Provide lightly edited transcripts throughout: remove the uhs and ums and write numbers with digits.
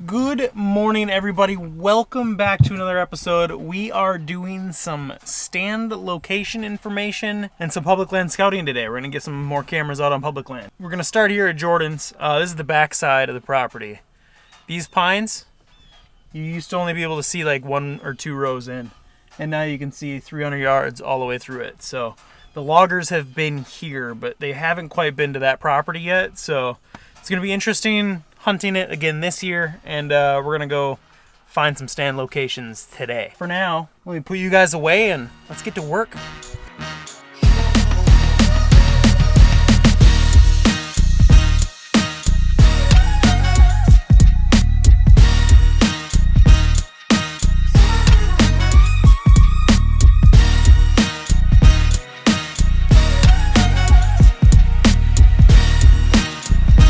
Good morning, everybody. Welcome back to another episode. We are doing some stand location information and some public land scouting today. We're going to get some more cameras out on public land. We're going to start here at Jordan's. This is the back side of the property. These pines, you used to only be able to see like 1 or 2 rows in, and now you can see 300 yards all the way through it. So the loggers have been here, but they haven't quite been to that property yet. So it's going to be interesting hunting it again this year, and we're gonna go find some stand locations today. For now, let me put you guys away and let's get to work.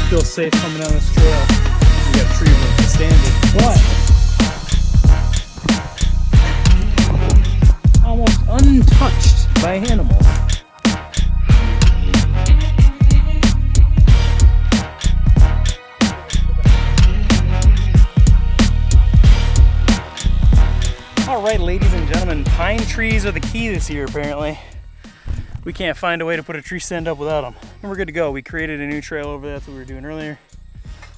Feel safe coming down this trail. We got a tree room to stand in. What? Almost untouched by animals. All right, ladies and gentlemen, pine trees are the key this year, apparently. We can't find a way to put a tree stand up without them. And we're good to go. We created a new trail over there. That's what we were doing earlier.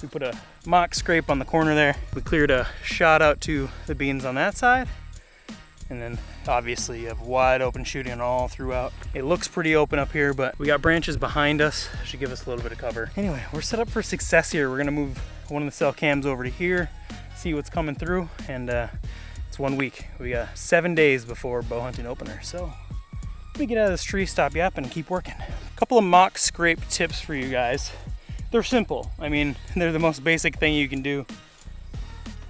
We put a mock scrape on the corner there. We cleared a shot out to the beans on that side. And then obviously you have wide open shooting all throughout. It looks pretty open up here, but we got branches behind us. Should give us a little bit of cover. Anyway, we're set up for success here. We're gonna move one of the cell cams over to here, see what's coming through. And it's 1 week. We got 7 days before bow hunting opener. So let me get out of this tree, stop yapping, and keep working. A couple of mock scrape tips for you guys. They're simple. I mean, they're the most basic thing you can do.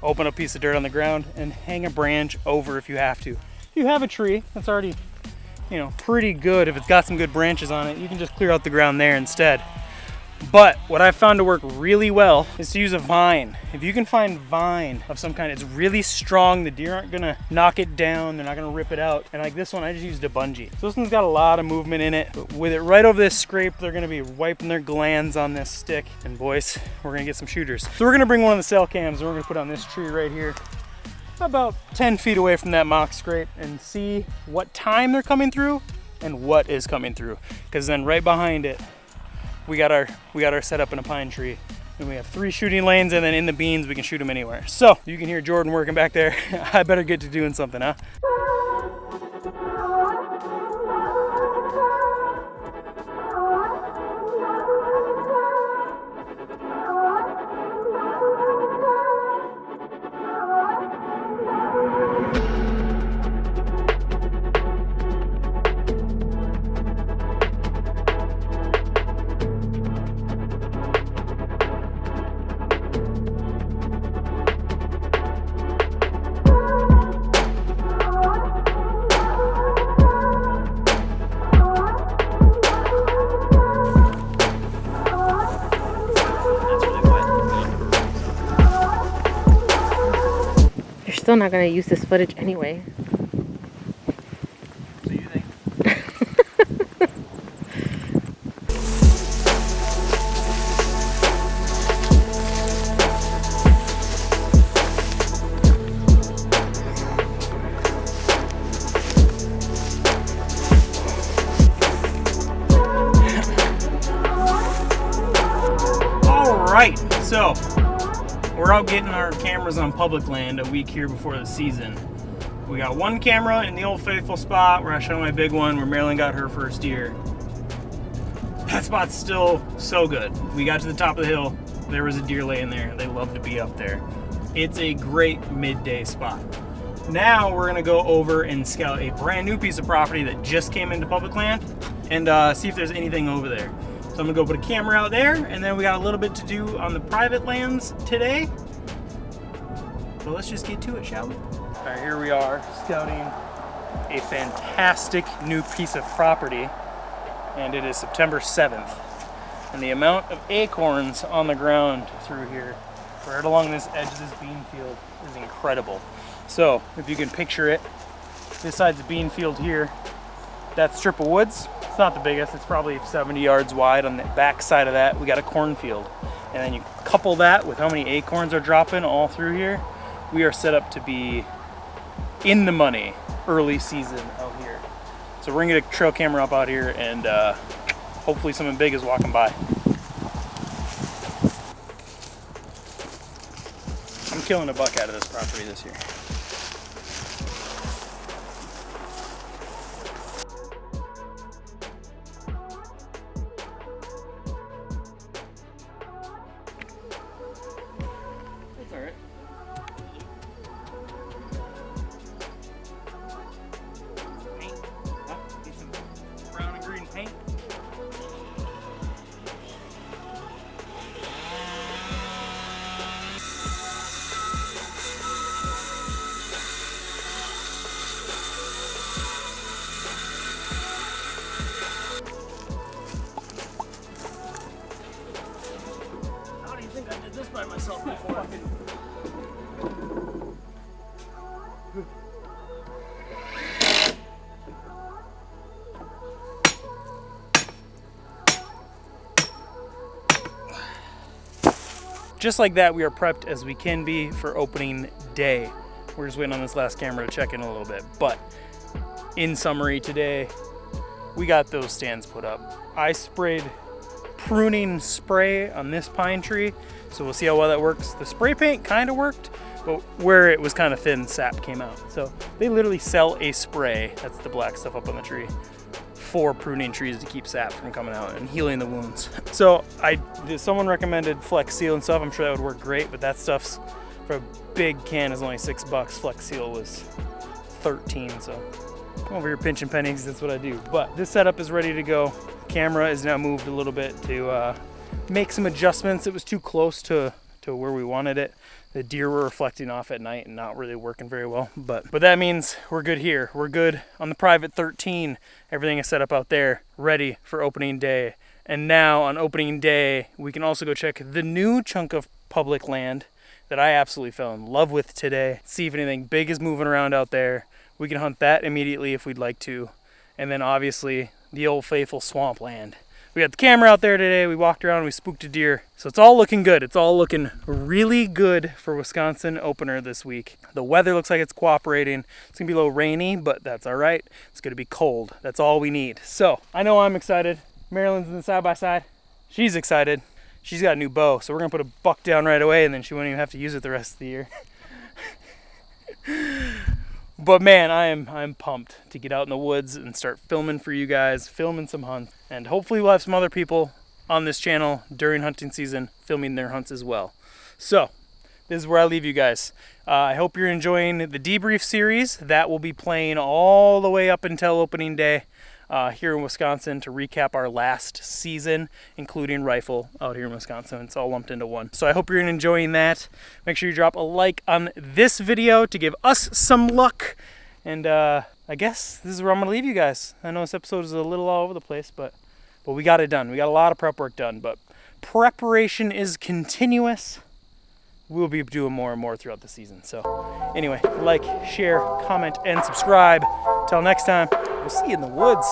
Open a piece of dirt on the ground and hang a branch over if you have to. If you have a tree that's already, pretty good, if it's got some good branches on it, you can just clear out the ground there instead. But what I've found to work really well is to use a vine. If you can find vine of some kind, it's really strong. The deer aren't gonna knock it down. They're not gonna rip it out. And like this one, I just used a bungee. So this one's got a lot of movement in it. But with it right over this scrape, they're gonna be wiping their glands on this stick. And boys, we're gonna get some shooters. So we're gonna bring one of the cell cams and we're gonna put on this tree right here, about 10 feet away from that mock scrape, and see what time they're coming through and what is coming through. Because then right behind it, we got our setup in a pine tree, and we have 3 shooting lanes, and then in the beans we can shoot them anywhere. So you can hear Jordan working back there. I better get to doing something, huh? Still not gonna use this footage anyway. So you think? All right, so we're out getting our cameras on public land a week here before the season. We got 1 camera in the Old Faithful spot where I shot my big one, where Marilyn got her first deer. That spot's still so good. We got to the top of the hill, there was a deer laying there. They love to be up there. It's a great midday spot. Now we're gonna go over and scout a brand new piece of property that just came into public land and see if there's anything over there. So I'm gonna go put a camera out there, and then we got a little bit to do on the private lands today. So let's just get to it, shall we? All right, here we are scouting a fantastic new piece of property, and it is September 7th. And the amount of acorns on the ground through here, right along this edge of this bean field, is incredible. So if you can picture it, this side's a bean field here. That strip of woods, it's not the biggest, it's probably 70 yards wide. On the back side of that, we got a cornfield. And then you cut couple that with how many acorns are dropping all through here, we are set up to be in the money early season out here. So we're gonna get a trail camera up out here, and hopefully something big is walking by. I'm killing a buck out of this property this year. That's all right. Paint. Huh? Need some brown and green paint. How do you think I did this by myself before? Just like that, we are prepped as we can be for opening day. We're just waiting on this last camera to check in a little bit. But in summary, today, we got those stands put up. I sprayed pruning spray on this pine tree, so we'll see how well that works. The spray paint kind of worked, but where it was kind of thin, sap came out. So they literally sell a spray, that's the black stuff up on the tree, for pruning trees to keep sap from coming out and healing the wounds. So someone recommended Flex Seal and stuff. I'm sure that would work great, but that stuff's, for a big can, is only $6. Flex Seal was 13, so I'm over here pinching pennies, that's what I do. But this setup is ready to go. Camera is now moved a little bit to make some adjustments. It was too close to where we wanted it. The deer were reflecting off at night and not really working very well. But that means we're good here. We're good on the private 13. Everything is set up out there, ready for opening day. And now on opening day, we can also go check the new chunk of public land that I absolutely fell in love with today. See if anything big is moving around out there. We can hunt that immediately if we'd like to. And then obviously the old faithful swampland. We got the camera out there today. We walked around, we spooked a deer. So it's all looking good. It's all looking really good for Wisconsin opener this week. The weather looks like it's cooperating. It's gonna be a little rainy, but that's all right. It's gonna be cold. That's all we need. So I know I'm excited. Marilyn's in the side-by-side. She's excited. She's got a new bow, so we're gonna put a buck down right away, and then she won't even have to use it the rest of the year. But man, I'm pumped to get out in the woods and start filming for you guys, filming some hunts. And hopefully we'll have some other people on this channel during hunting season filming their hunts as well. So this is where I leave you guys. I hope you're enjoying the debrief series. That will be playing all the way up until opening day here in Wisconsin to recap our last season, including rifle out here in Wisconsin. It's all lumped into one. So I hope you're enjoying that. Make sure you drop a like on this video to give us some luck. And I guess this is where I'm gonna leave you guys. I know this episode is a little all over the place, but we got it done. We got a lot of prep work done, but preparation is continuous. We'll be doing more and more throughout the season. So anyway, like, share, comment, and subscribe. Till next time, we'll see you in the woods.